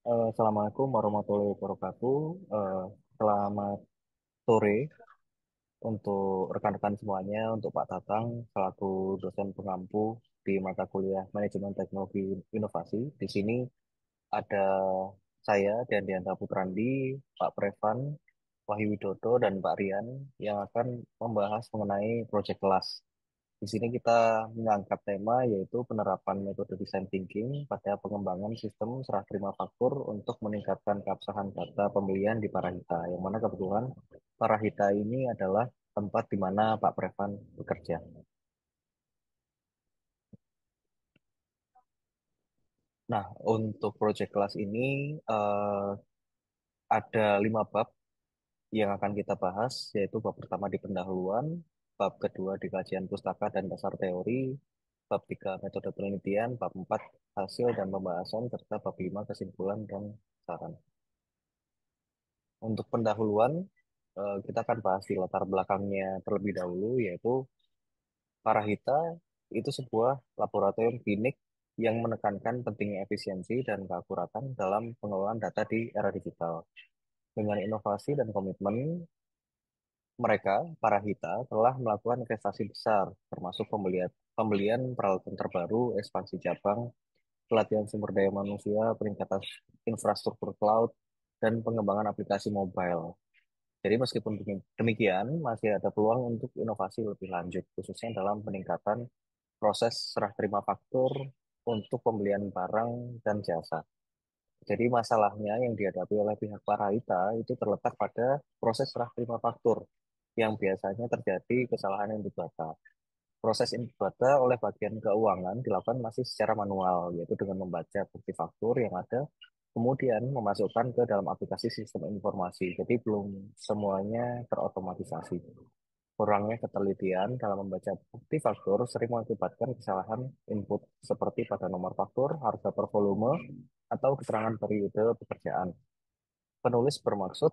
Assalamualaikum warahmatullahi wabarakatuh. Eh, Selamat sore untuk rekan-rekan semuanya, untuk Pak Tatang selaku dosen pengampu di mata kuliah Manajemen Teknologi Inovasi. Di sini ada saya dan Diandra Putrandi, Pak Prevan, Wahyu Widodo, dan Pak Rian yang akan membahas mengenai proyek kelas. Di sini kita mengangkat tema yaitu penerapan metode design thinking pada pengembangan sistem serah terima faktur untuk meningkatkan keabsahan data pembelian di Parahita. Yang mana kebetulan Parahita ini adalah tempat di mana Pak Prevan bekerja. Nah, untuk proyek kelas ini eh, ada 5 bab yang akan kita bahas, yaitu bab pertama di pendahuluan, bab kedua di kajian pustaka dan dasar teori, bab 3 metode penelitian, bab 4 hasil dan pembahasan, serta bab 5 kesimpulan dan saran. Untuk pendahuluan, kita akan bahas di latar belakangnya terlebih dahulu, yaitu Parahita itu sebuah laboratorium klinik yang menekankan pentingnya efisiensi dan keakuratan dalam pengelolaan data di era digital. Dengan inovasi dan komitmen, mereka, para Hita, telah melakukan investasi besar, termasuk pembelian peralatan terbaru, ekspansi cabang, pelatihan sumber daya manusia, peningkatan infrastruktur cloud, dan pengembangan aplikasi mobile. Jadi meskipun demikian, masih ada peluang untuk inovasi lebih lanjut, khususnya dalam peningkatan proses serah terima faktur untuk pembelian barang dan jasa. Jadi masalahnya yang dihadapi oleh pihak Parahita itu terletak pada proses serah terima faktur yang biasanya terjadi kesalahan yang data. Proses ini data oleh bagian keuangan dilakukan masih secara manual, yaitu dengan membaca bukti faktur yang ada, kemudian memasukkan ke dalam aplikasi sistem informasi. Jadi belum semuanya terotomatisasi. Kurangnya ketelitian dalam membaca bukti faktur sering mengakibatkan kesalahan input seperti pada nomor faktur, harga per volume, atau keterangan periode pekerjaan. Penulis bermaksud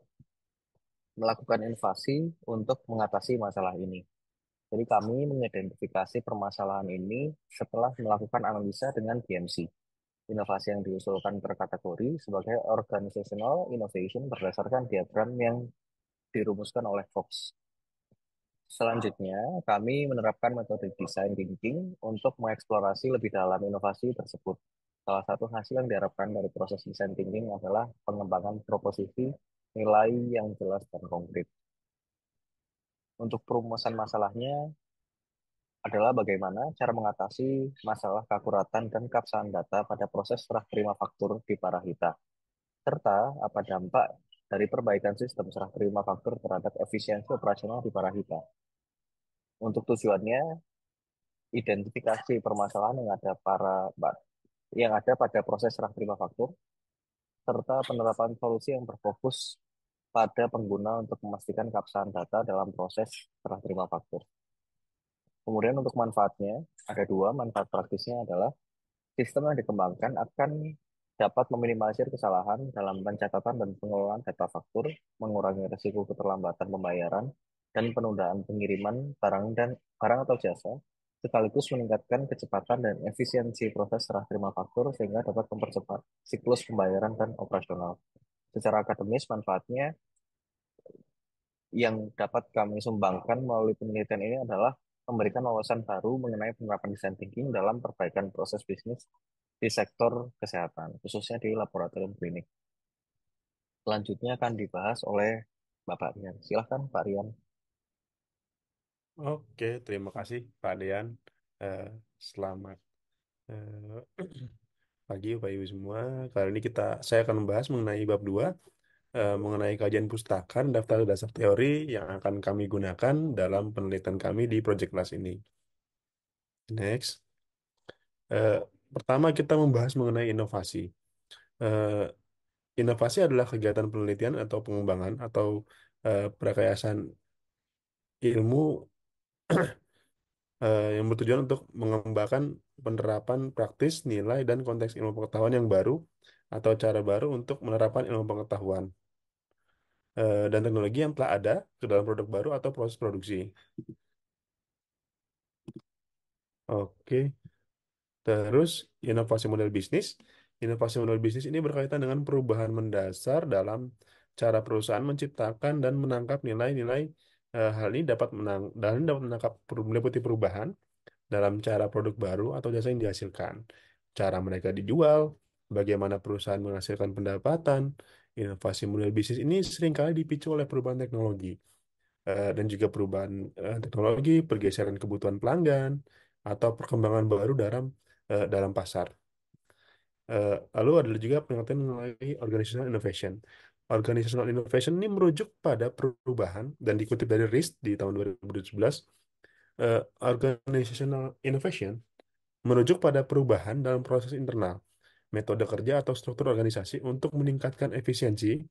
melakukan inovasi untuk mengatasi masalah ini. Jadi kami mengidentifikasi permasalahan ini setelah melakukan analisa dengan PMC. Inovasi yang diusulkan per kategori sebagai organizational innovation berdasarkan diagram yang dirumuskan oleh Fox. Selanjutnya, kami menerapkan metode design thinking untuk mengeksplorasi lebih dalam inovasi tersebut. Salah satu hasil yang diharapkan dari proses design thinking adalah pengembangan proposisi nilai yang jelas dan konkret. Untuk perumusan masalahnya adalah bagaimana cara mengatasi masalah keakuratan dan keabsahan data pada proses serah terima faktur di Parahita, serta apa dampak dari perbaikan sistem serah terima faktur terhadap efisiensi operasional di Parahita. Untuk tujuannya, identifikasi permasalahan yang ada pada proses serah terima faktur, serta penerapan solusi yang berfokus pada pengguna untuk memastikan keabsahan data dalam proses serah terima faktur. Kemudian untuk manfaatnya, ada dua. Manfaat praktisnya adalah sistem yang dikembangkan akan dapat meminimalisir kesalahan dalam pencatatan dan pengelolaan data faktur, mengurangi risiko keterlambatan pembayaran, dan penundaan pengiriman barang atau jasa, sekaligus meningkatkan kecepatan dan efisiensi proses serah terima faktur sehingga dapat mempercepat siklus pembayaran dan operasional. Secara akademis, manfaatnya yang dapat kami sumbangkan melalui penelitian ini adalah memberikan wawasan baru mengenai penerapan design thinking dalam perbaikan proses bisnis di sektor kesehatan, khususnya di laboratorium klinik. Selanjutnya akan dibahas oleh Bapak Rian. Silahkan Pak Rian. Oke, terima kasih Pak Dean. Eh, Selamat pagi Bapak Ibu semua. Kali ini saya akan membahas mengenai bab 2, mengenai kajian pustaka dan daftar dasar teori yang akan kami gunakan dalam penelitian kami di proyek kelas ini. Next. Eh, Pertama kita membahas mengenai inovasi. Eh, Inovasi adalah kegiatan penelitian atau pengembangan atau perekayaan ilmu yang bertujuan untuk mengembangkan penerapan praktis, nilai, dan konteks ilmu pengetahuan yang baru atau cara baru untuk menerapkan ilmu pengetahuan dan teknologi yang telah ada ke dalam produk baru atau proses produksi. Oke, terus inovasi model bisnis. Inovasi model bisnis ini berkaitan dengan perubahan mendasar dalam cara perusahaan menciptakan dan menangkap nilai-nilai. Hal ini dapat menangkap meliputi perubahan dalam cara produk baru atau jasa yang dihasilkan, cara mereka dijual, bagaimana perusahaan menghasilkan pendapatan. Inovasi model bisnis ini seringkali dipicu oleh perubahan teknologi, dan juga perubahan teknologi, pergeseran kebutuhan pelanggan, atau perkembangan baru dalam pasar. Lalu ada juga pengertian mengenai organizational innovation. Organizational innovation ini merujuk pada perubahan dan dikutip dari RISD di tahun 2017. Organizational innovation merujuk pada perubahan dalam proses internal, metode kerja atau struktur organisasi untuk meningkatkan efisiensi,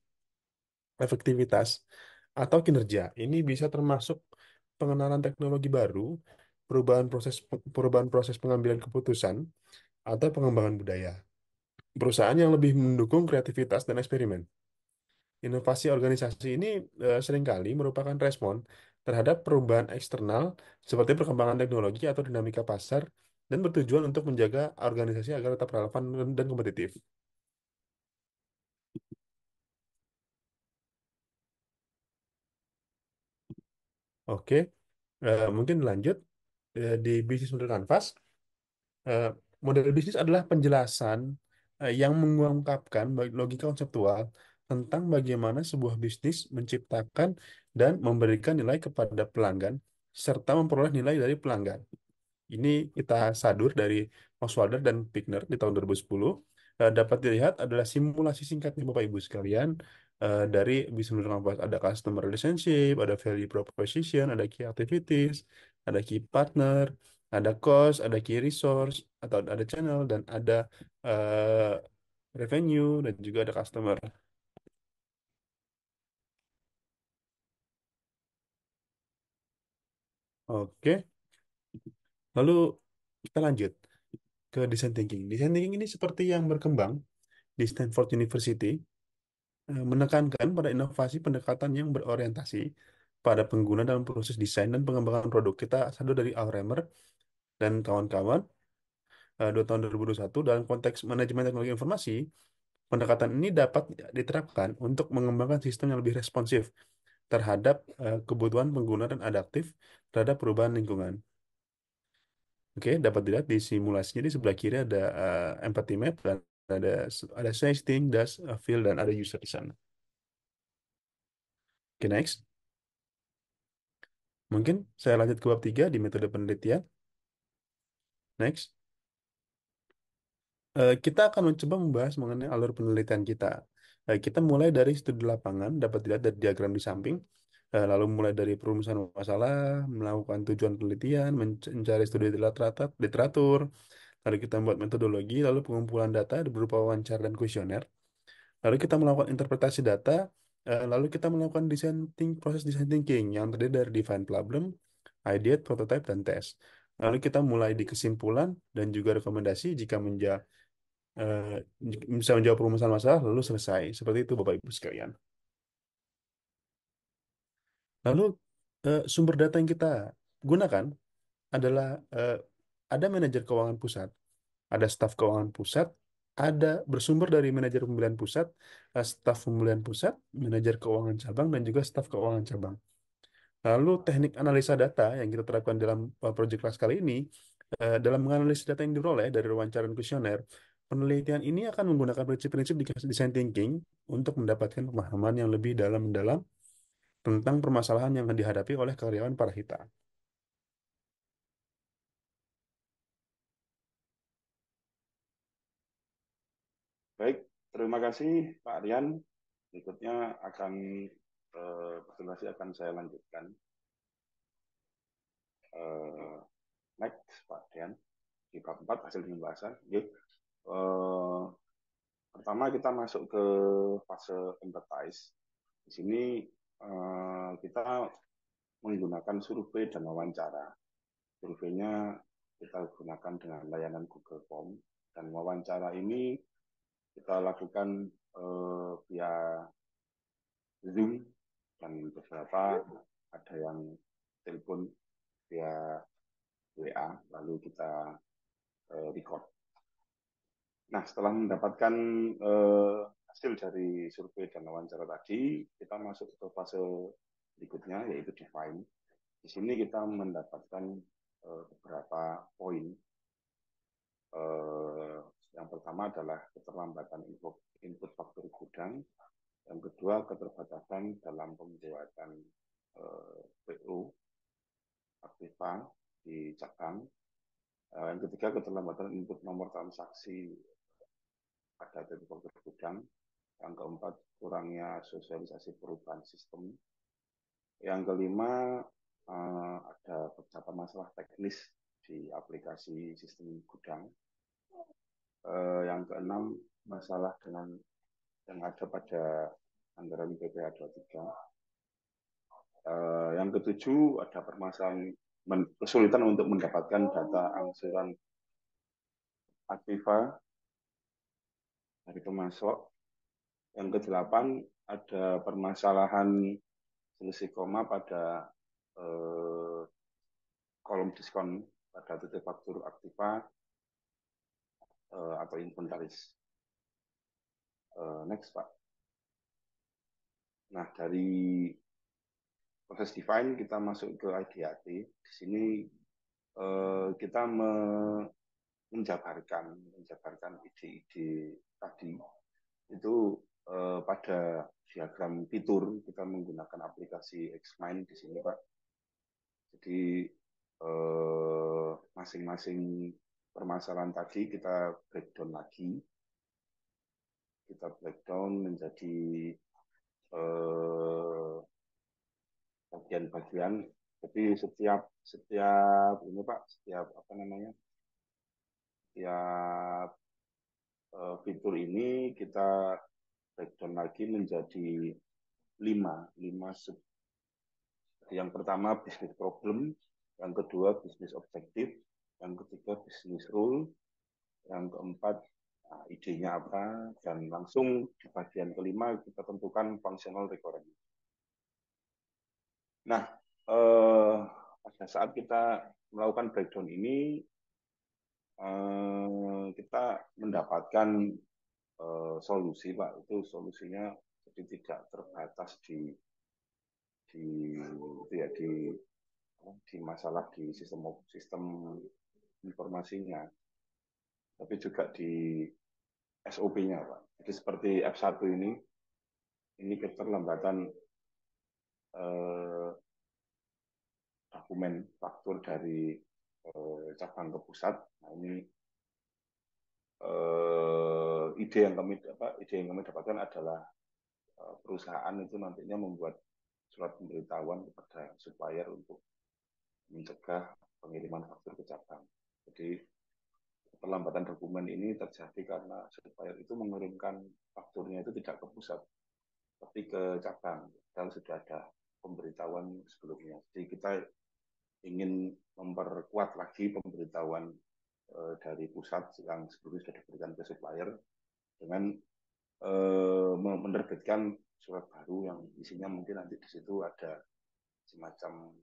efektivitas, atau kinerja. Ini bisa termasuk pengenalan teknologi baru, perubahan proses pengambilan keputusan, atau pengembangan budaya. Perusahaan yang lebih mendukung kreativitas dan eksperimen. Inovasi organisasi ini seringkali merupakan respon terhadap perubahan eksternal seperti perkembangan teknologi atau dinamika pasar dan bertujuan untuk menjaga organisasi agar tetap relevan dan kompetitif. Oke, mungkin lanjut di bisnis model kanvas. Eh, Model bisnis adalah penjelasan yang mengungkapkan logika konseptual tentang bagaimana sebuah bisnis menciptakan dan memberikan nilai kepada pelanggan serta memperoleh nilai dari pelanggan. Ini kita sadur dari Oswalder dan Pigner di tahun 2010. Dapat dilihat adalah simulasi singkatnya Bapak Ibu sekalian, dari bisnis model compass. Ada customer relationship, ada value proposition, ada key activities, ada key partner, ada cost, ada key resource, atau ada channel, dan ada eh, revenue, dan juga ada customer. Oke, lalu kita lanjut ke design thinking. Design thinking ini seperti yang berkembang di Stanford University, menekankan pada inovasi pendekatan yang berorientasi pada pengguna dalam proses desain dan pengembangan produk. Kita sadar dari Al Remer dan kawan-kawan, tahun 2021, dalam konteks manajemen teknologi informasi, pendekatan ini dapat diterapkan untuk mengembangkan sistem yang lebih responsif terhadap kebutuhan pengguna dan adaptif terhadap perubahan lingkungan. Oke, dapat dilihat di simulasinya di sebelah kiri ada empathy map, dan ada sensing, das, feel, dan ada user di sana. Oke, next. Mungkin saya lanjut ke bab 3 di metode penelitian. Next. Kita akan mencoba membahas mengenai alur penelitian kita. Kita mulai dari studi lapangan, dapat dilihat dari diagram di samping. Lalu mulai dari perumusan masalah, melakukan tujuan penelitian, mencari studi literatur, lalu kita membuat metodologi, lalu pengumpulan data berupa wawancara dan kuesioner. Lalu kita melakukan interpretasi data, lalu kita melakukan proses design thinking yang terdiri dari define problem, ideate, prototype, dan test. Lalu kita mulai di kesimpulan dan juga rekomendasi jika eh, bisa menjawab permasalahan masalah lalu selesai. Seperti itu Bapak Ibu sekalian. Lalu sumber data yang kita gunakan adalah, eh, ada manajer keuangan pusat, ada staf keuangan pusat, ada bersumber dari manajer pembelian pusat, staf pembelian pusat, manajer keuangan cabang, dan juga staf keuangan cabang. Lalu teknik analisa data yang kita terapkan dalam proyek kelas kali ini, dalam menganalisis data yang diperoleh dari wawancara dan kuesioner, penelitian ini akan menggunakan prinsip-prinsip di design thinking untuk mendapatkan pemahaman yang lebih dalam-mendalam tentang permasalahan yang dihadapi oleh karyawan Parahita. Baik, terima kasih Pak Aryan. Berikutnya presentasi akan saya lanjutkan. Eh, Next, Pak Aryan, di bab 4 hasil pembahasan. Oke. Eh, Pertama kita masuk ke fase empathize. Di sini kita menggunakan survei dan wawancara. Surveinya kita gunakan dengan layanan Google Form, dan wawancara ini kita lakukan via Zoom, dan beberapa ada yang telepon via WA, lalu kita record. Nah, setelah mendapatkan hasil dari survei dan wawancara tadi, kita masuk ke fase berikutnya, yaitu define. Di sini kita mendapatkan beberapa poin. Yang pertama adalah keterlambatan input faktur gudang. Yang kedua, keterbatasan dalam pembuatan PO aktiva di cabang. Yang ketiga, keterlambatan input nomor transaksi pada titik faktur gudang. Yang keempat, kurangnya sosialisasi perubahan sistem. Yang kelima, ada beberapa masalah teknis di aplikasi sistem gudang. Yang keenam, masalah dengan yang ada pada anggaran BPH 23. Yang ketujuh, ada permasalahan kesulitan untuk mendapatkan data angsuran aktiva dari pemasok. Yang kedelapan, ada permasalahan selisih koma pada kolom diskon pada titik faktur aktiva atau inventaris. Next, Pak. Nah, dari proses define kita masuk ke IDAT. Di sini kita menjabarkan ide-ide tadi itu pada diagram fitur kita menggunakan aplikasi Xmind di sini, Pak. Jadi masing-masing permasalahan tadi kita breakdown lagi, kita breakdown menjadi bagian-bagian. Jadi setiap ini Pak, setiap apa namanya, setiap fitur ini kita breakdown lagi menjadi lima sub. Yang pertama business problem, yang kedua business objective, yang ketiga business rule, yang keempat idenya apa, dan langsung di bagian kelima kita tentukan functional requirement. Nah, pada saat kita melakukan breakdown ini, kita mendapatkan solusi, Pak. Itu solusinya jadi tidak terbatas di masalah di sistem informasinya, tapi juga di SOP-nya, Pak. Jadi seperti F1 ini keterlambatan dokumen faktur dari cabang ke pusat. Nah, ini ide yang kami dapatkan adalah perusahaan itu nantinya membuat surat pemberitahuan kepada supplier untuk mencegah pengiriman faktur ke cabang. Jadi perlambatan dokumen ini terjadi karena supplier itu mengirimkan fakturnya itu tidak ke pusat, tapi ke cabang. Dan sudah ada pemberitahuan sebelumnya. Jadi kita ingin memperkuat lagi pemberitahuan dari pusat yang sebelumnya sudah diberikan ke supplier dengan menerbitkan surat baru yang isinya mungkin nanti di situ ada semacam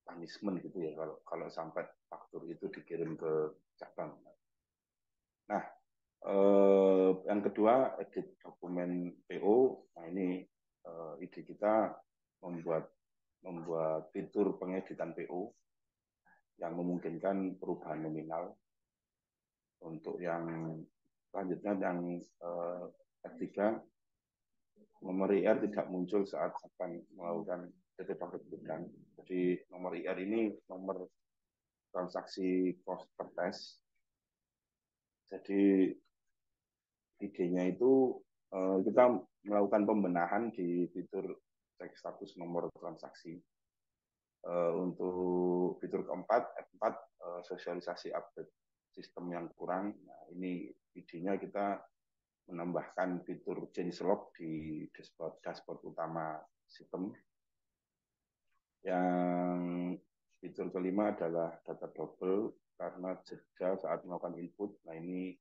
punishment gitu ya kalau sampai faktur itu dikirim ke cabang. Nah, yang kedua edit dokumen PO. Nah, ini ide kita membuat fitur pengeditan PO yang memungkinkan perubahan nominal. Untuk yang selanjutnya yang ketiga, nomor IR tidak muncul saat akan melakukan titik faktur gudang. Jadi nomor IR ini nomor transaksi cost per test. Jadi idenya itu kita melakukan pembenahan di fitur cek status nomor transaksi. Untuk fitur keempat, F4, sosialisasi update sistem yang kurang. Nah, ini idenya kita menambahkan fitur change log di dashboard utama sistem. Yang fitur kelima adalah data double karena jeda saat melakukan input. Nah, ini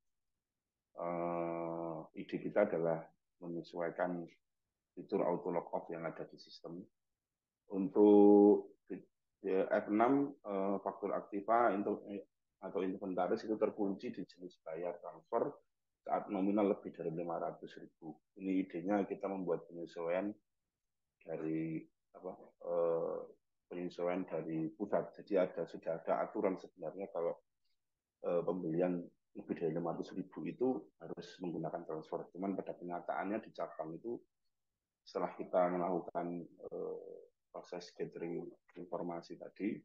ide kita adalah menyesuaikan fitur auto log off yang ada di sistem. Untuk F6 faktur aktiva atau inventaris itu terkunci di jenis bayar transfer saat nominal lebih dari 500.000. Ini idenya kita membuat penyesuaian dari apa penyesuaian dari pusat. Jadi sudah ada aturan sebenarnya kalau pembelian lebih dari 500.000 itu harus menggunakan transfer. Cuman pada kenyataannya di cabang itu setelah kita melakukan proses gathering informasi tadi,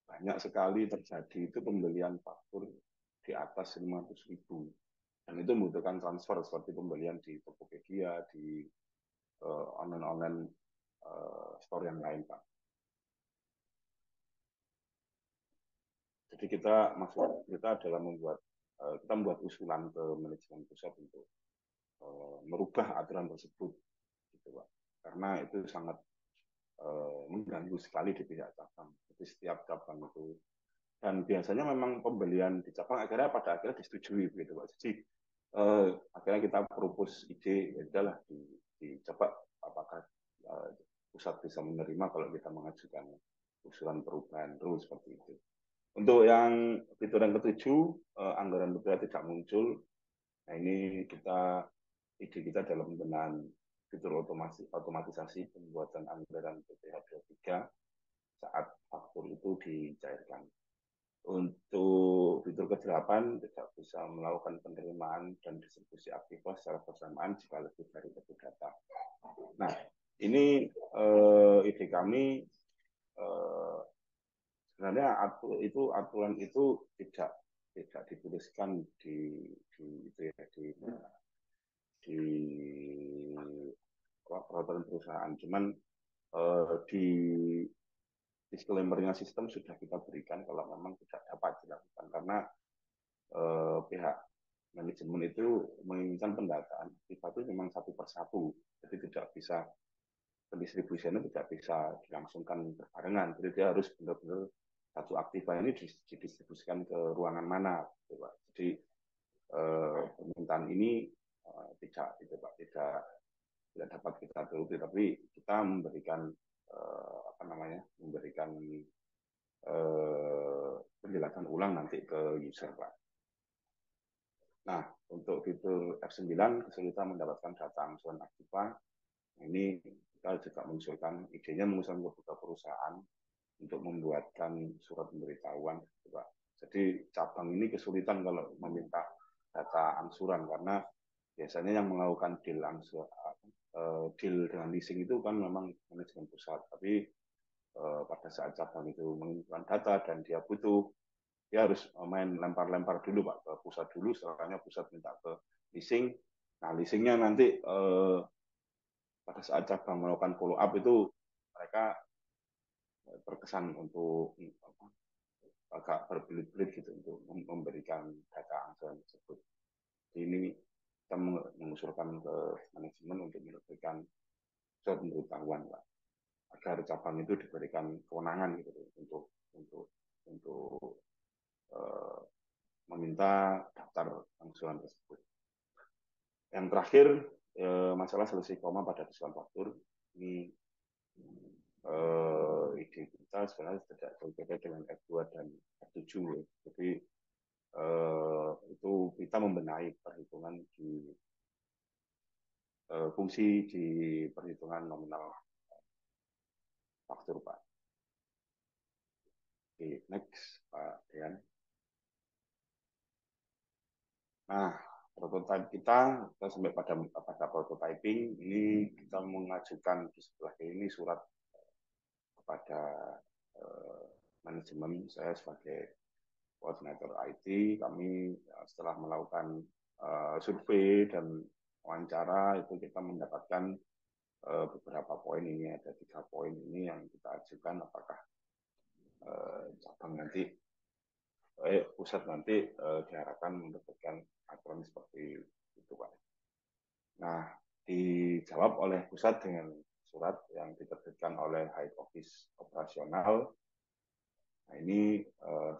banyak sekali terjadi itu pembelian faktur di atas 500.000. Dan itu membutuhkan transfer seperti pembelian di Tokopedia, di online-online store yang lain, Pak. Jadi kita adalah kita membuat usulan ke manajemen pusat untuk merubah aturan tersebut, gitu, Pak. Karena itu sangat mengganggu sekali di pihak cabang. Jadi setiap cabang itu, dan biasanya memang pembelian di cabang pada akhirnya disetujui, begitu, Pak. Jadi akhirnya kita propose ide, ya udahlah dicoba apakah pusat bisa menerima kalau kita mengajukan usulan perubahan rule seperti itu. Untuk yang fitur yang ketujuh, anggaran negara tidak muncul. Nah, ini ide kita dalam pembenahan fitur otomatisasi pembuatan anggaran PPh 23 saat faktur itu dicairkan. Untuk fitur ke-8 tidak bisa melakukan penerimaan dan distribusi aktiva secara bersamaan jika lebih dari satu data. Nah, ini ide kami sebenarnya aturan itu tidak dituliskan di peraturan perusahaan, cuman di disclaimer-nya sistem sudah kita berikan kalau memang tidak dapat dilakukan karena pihak manajemen itu menginginkan pendataan aktiva itu memang satu persatu, jadi tidak bisa pendistribusiannya tidak bisa dilangsungkan berbarengan, jadi dia harus benar-benar satu aktiva ini didistribusikan ke ruangan mana, gitu, Pak. Jadi permintaan ini tidak dapat kita turuti, tapi kita memberikan penjelasan ulang nanti ke user, Pak. Nah, untuk fitur F9 kesulitan mendapatkan data angsuran aktiva. Ini kita juga mengusulkan idenya mengusulkan kepada perusahaan untuk membuatkan surat pemberitahuan, Pak. Jadi cabang ini kesulitan kalau meminta data angsuran karena biasanya yang melakukan deal dengan leasing itu kan memang manajemen pusat. Tapi pada saat cabang itu menginginkan data dan dia harus main lempar-lempar dulu, Pak, ke pusat dulu, setelahnya pusat minta ke leasing. Nah, leasingnya nanti pada saat cabang melakukan follow up itu mereka terkesan untuk agak berbelit-belit gitu untuk memberikan data angsuran tersebut. Ini kita mengusulkan ke manajemen untuk memberikan surat pemberitahuan, Pak, agar cabang itu diberikan kewenangan gitu untuk meminta daftar angsuran tersebut. Yang terakhir, masalah selisih koma pada diskon faktur. Ini ide kita sebenarnya tidak berbeda dengan F2 dan F7. Jadi itu kita membenahi perhitungan fungsi di perhitungan nominal faktur, Pak. Oke, next, Pak Dian. Nah, prototype kita sampai pada prototyping. Ini kita mengajukan di sebelah ini surat kepada manajemen. Saya sebagai koordinator IT, kami setelah melakukan survei dan wawancara itu kita mendapatkan beberapa poin. Ini ada 3 poin ini yang kita ajukan, apakah pusat nanti diharapkan mendapatkan aturan seperti itu, Pak. Nah, dijawab oleh pusat dengan surat yang diterbitkan oleh Head Office Operasional. Nah, ini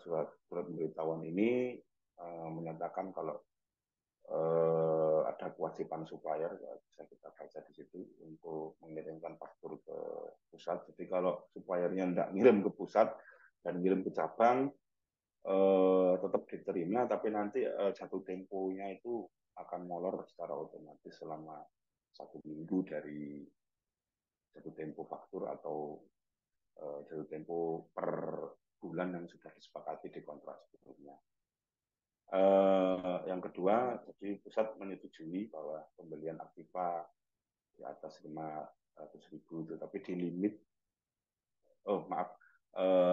surat pemberitahuan ini menyatakan kalau ada kewajiban supplier, bisa kita baca di situ, untuk mengirimkan faktur ke pusat. Jadi kalau suppliernya tidak ngirim ke pusat dan ngirim ke cabang, tetap diterima, tapi nanti jatuh temponya itu akan molor secara otomatis selama 1 minggu dari jatuh tempo faktur atau jatuh tempo per bulan yang sudah disepakati di kontrak sebelumnya. Yang kedua, jadi pusat menyetujui bahwa pembelian Aktiva di atas 500.000 itu, tapi di limit, oh maaf,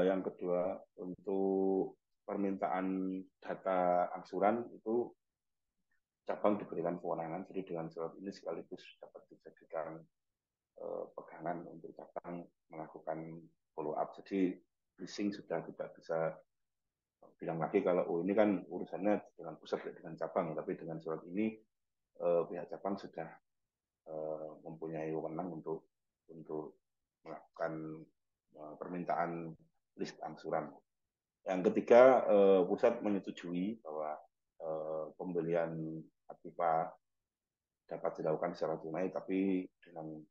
yang kedua untuk permintaan data angsuran itu cabang diberikan kewenangan, jadi dengan surat ini sekaligus dapat dijadikan pegangan untuk cabang melakukan follow up. Jadi leasing sudah tidak bisa bilang lagi kalau oh ini kan urusannya dengan pusat dengan cabang, tapi dengan surat ini pihak cabang sudah mempunyai wewenang untuk melakukan permintaan list angsuran. Yang ketiga, pusat menyetujui bahwa pembelian Aktiva dapat dilakukan secara tunai, tapi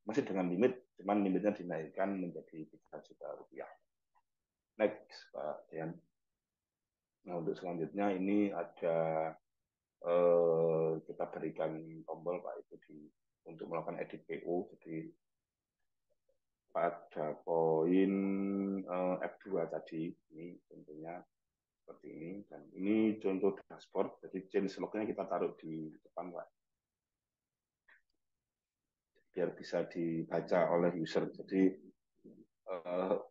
masih dengan limit, cuman limitnya dinaikkan menjadi 3 juta rupiah. Next, Pak Dian. Nah, untuk selanjutnya ini ada kita berikan tombol Pak itu untuk melakukan edit PO. Jadi pada poin F2 tadi ini tentunya seperti ini, dan ini contoh dashboard. Jadi change lognya kita taruh di depan Pak, biar bisa dibaca oleh user. Jadi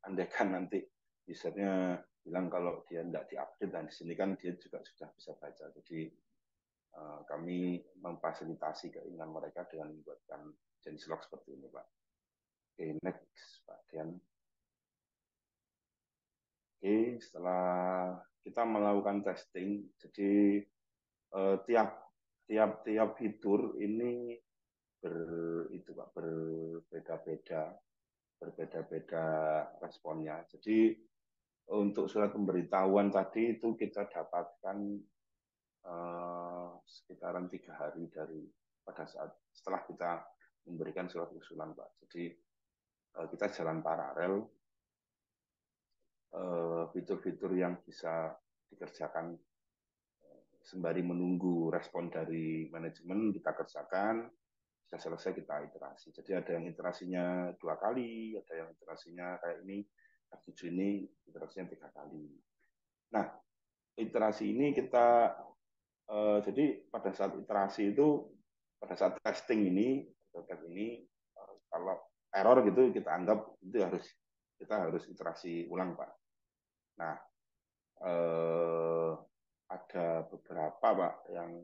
andaikan nanti usernya bilang kalau dia tidak diupdate, dan di sini kan dia juga sudah bisa baca. Jadi kami memfasilitasi keinginan mereka dengan membuatkan change log seperti ini, Pak. Oke, next, Pak Dian. Oke, setelah kita melakukan testing, jadi tiap fitur ini berbeda-beda responnya. Jadi untuk surat pemberitahuan tadi itu kita dapatkan sekitaran 3 hari pada saat setelah kita memberikan surat usulan, Pak. Jadi kita jalan paralel, fitur-fitur yang bisa dikerjakan sembari menunggu respon dari manajemen kita kerjakan, sudah selesai kita iterasi. Jadi ada yang iterasinya 2 kali, ada yang iterasinya kayak ini, F7 ini iterasinya 3 kali. Nah, iterasi ini kita jadi pada saat iterasi itu, pada saat testing ini kalau error gitu kita anggap itu kita harus iterasi ulang, Pak. Nah, ada beberapa Pak yang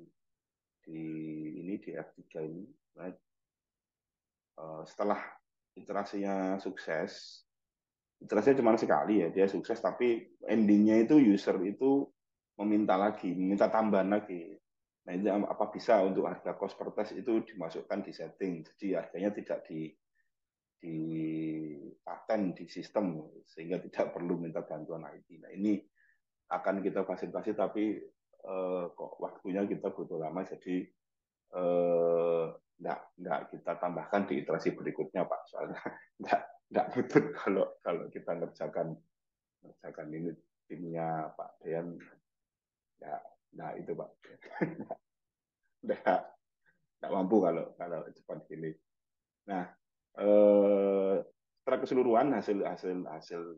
di F3 ini. Nah, setelah iterasinya sukses, iterasinya cuma sekali ya, dia sukses, tapi endingnya itu user itu meminta tambahan lagi. Nah, itu apa bisa untuk harga cost per test itu dimasukkan di setting, jadi harganya tidak di paten di sistem, sehingga tidak perlu minta bantuan IT. Nah, ini akan kita fasilitasi, tapi kok waktunya kita butuh lama, jadi enggak kita tambahkan di iterasi berikutnya, Pak. Soalnya enggak butuh kalau kita ngerjakan ini timnya Pak Dean, enggak itu Pak. Enggak mampu kalau cepat gini. Nah, secara keseluruhan hasil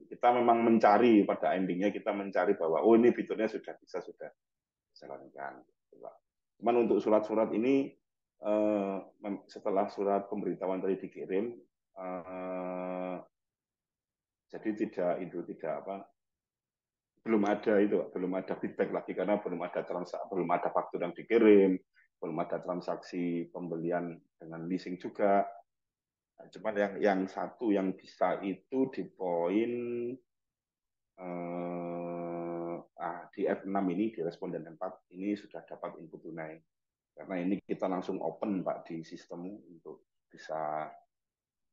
kita memang mencari, pada endingnya kita mencari bahwa oh ini fiturnya sudah dijalankan. Cuman untuk surat-surat ini setelah surat pemberitahuan tadi dikirim, jadi belum ada feedback lagi, karena belum ada faktur yang dikirim, belum ada transaksi pembelian dengan leasing juga. Nah, cuman yang satu yang bisa itu di poin di F6 ini, di responden 4 ini sudah dapat input tunai. Karena ini kita langsung open Pak di sistem untuk bisa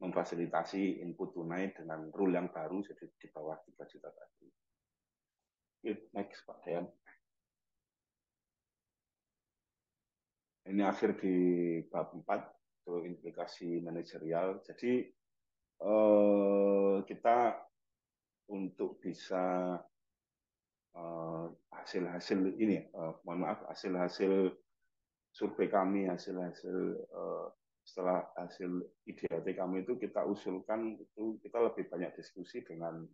memfasilitasi input tunai dengan rule yang baru, jadi di bawah 3 juta tadi. Next Pak Dayan. Ini akhir di bab 4, itu implikasi manajerial. Jadi kita untuk bisa hasil-hasil ini, mohon maaf, hasil-hasil survei kami, hasil-hasil setelah hasil IDAT kami itu kita usulkan, itu kita lebih banyak diskusi dengan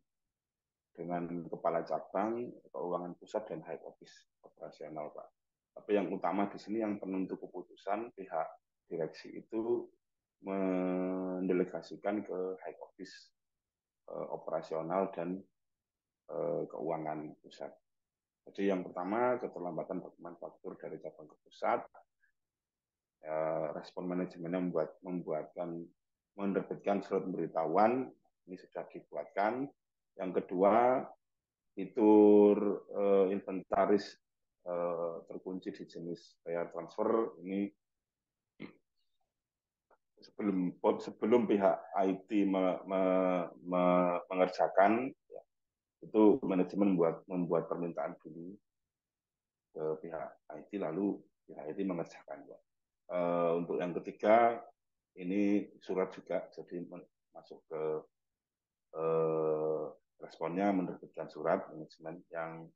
kepala cabang, keuangan pusat dan high office operasional, Pak. Tapi yang utama di sini yang penentu keputusan pihak direksi itu mendelegasikan ke high office operasional dan keuangan pusat. Jadi yang pertama keterlambatan manufaktur dari cabang ke pusat, respon manajemennya menerbitkan surat pemberitahuan, ini sudah dibuatkan. Yang kedua, fitur inventaris terkunci di jenis bayar transfer ini sebelum pihak IT mengerjakan, ya, itu manajemen membuat permintaan dulu ke pihak IT, lalu pihak IT mengerjakan. Ya. Untuk yang ketiga ini surat juga, jadi masuk ke responnya menerbitkan surat manajemen yang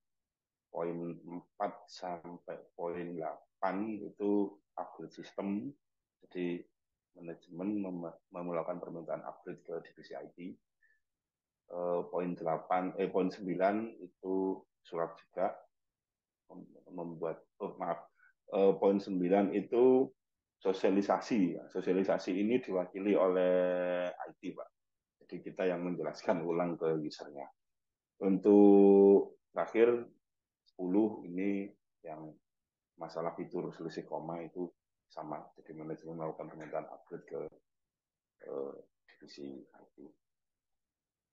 poin 4 sampai poin 8 itu upgrade sistem. Jadi manajemen memulakan permintaan upgrade ke divisi IT. Poin 9 itu surat juga membuat, poin 9 itu sosialisasi. Sosialisasi ini diwakili oleh IT, Pak. Jadi kita yang menjelaskan ulang ke usernya. Untuk terakhir 10 ini yang masalah fitur selisih koma itu sama. Jadi manajemen melakukan permintaan upgrade ke divisi IT.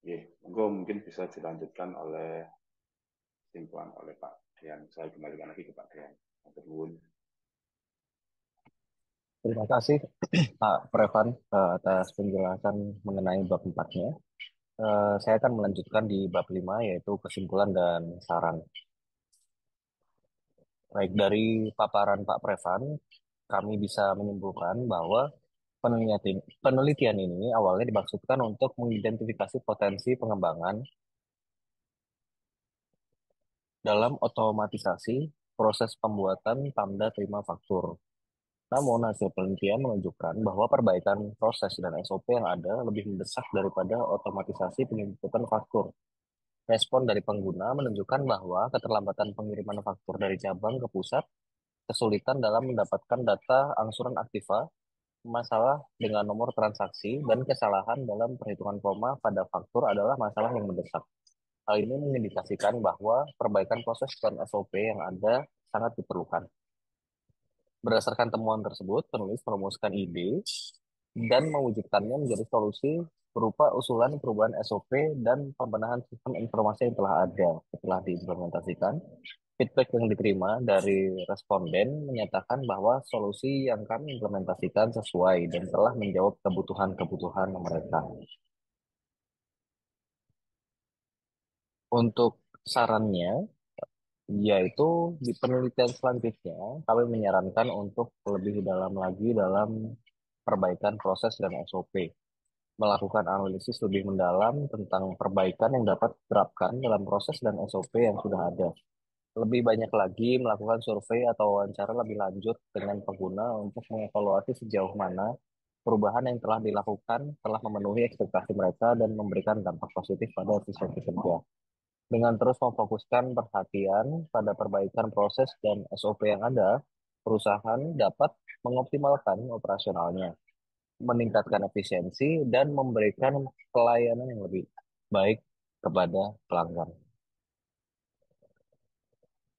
Oke, mungkin bisa dilanjutkan oleh kesimpulan oleh Pak Dian. Saya kembalikan lagi ke Pak Dian. Terima kasih Pak Prevan atas penjelasan mengenai bab 4-nya. Saya akan melanjutkan di bab 5 yaitu kesimpulan dan saran. Baik, dari paparan Pak Prevan, kami bisa menyimpulkan bahwa penelitian ini awalnya dimaksudkan untuk mengidentifikasi potensi pengembangan dalam otomatisasi proses pembuatan tanda terima faktur. Namun, hasil penelitian menunjukkan bahwa perbaikan proses dan SOP yang ada lebih mendesak daripada otomatisasi penginputan faktur. Respon dari pengguna menunjukkan bahwa keterlambatan pengiriman faktur dari cabang ke pusat, kesulitan dalam mendapatkan data angsuran aktiva, masalah dengan nomor transaksi, dan kesalahan dalam perhitungan koma pada faktur adalah masalah yang mendesak. Hal ini mengindikasikan bahwa perbaikan proses dan SOP yang ada sangat diperlukan. Berdasarkan temuan tersebut, penulis merumuskan ide dan mewujudkannya menjadi solusi berupa usulan perubahan SOP dan pembenahan sistem informasi yang telah ada. Setelah diimplementasikan, feedback yang diterima dari responden menyatakan bahwa solusi yang kami implementasikan sesuai dan telah menjawab kebutuhan-kebutuhan mereka. Untuk sarannya, yaitu di penelitian selanjutnya, kami menyarankan untuk lebih dalam lagi dalam perbaikan proses dan SOP, melakukan analisis lebih mendalam tentang perbaikan yang dapat diterapkan dalam proses dan SOP yang sudah ada. Lebih banyak lagi melakukan survei atau wawancara lebih lanjut dengan pengguna untuk mengevaluasi sejauh mana perubahan yang telah dilakukan telah memenuhi ekspektasi mereka dan memberikan dampak positif pada efisiensi kerja. Dengan terus memfokuskan perhatian pada perbaikan proses dan SOP yang ada, perusahaan dapat mengoptimalkan operasionalnya, meningkatkan efisiensi, dan memberikan pelayanan yang lebih baik kepada pelanggan.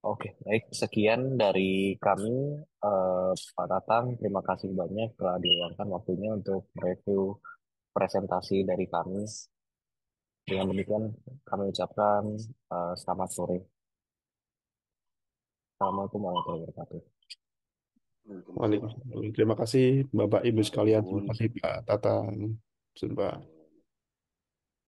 Oke, baik. Sekian dari kami, Pak Tatang. Terima kasih banyak telah diluangkan waktunya untuk mereview presentasi dari kami. Dengan demikian, kami ucapkan selamat sore. Assalamualaikum warahmatullahi wabarakatuh. Waalaikumsalam. Terima kasih Bapak Ibu sekalian. Terima kasih Pak Tatang. Sumpah.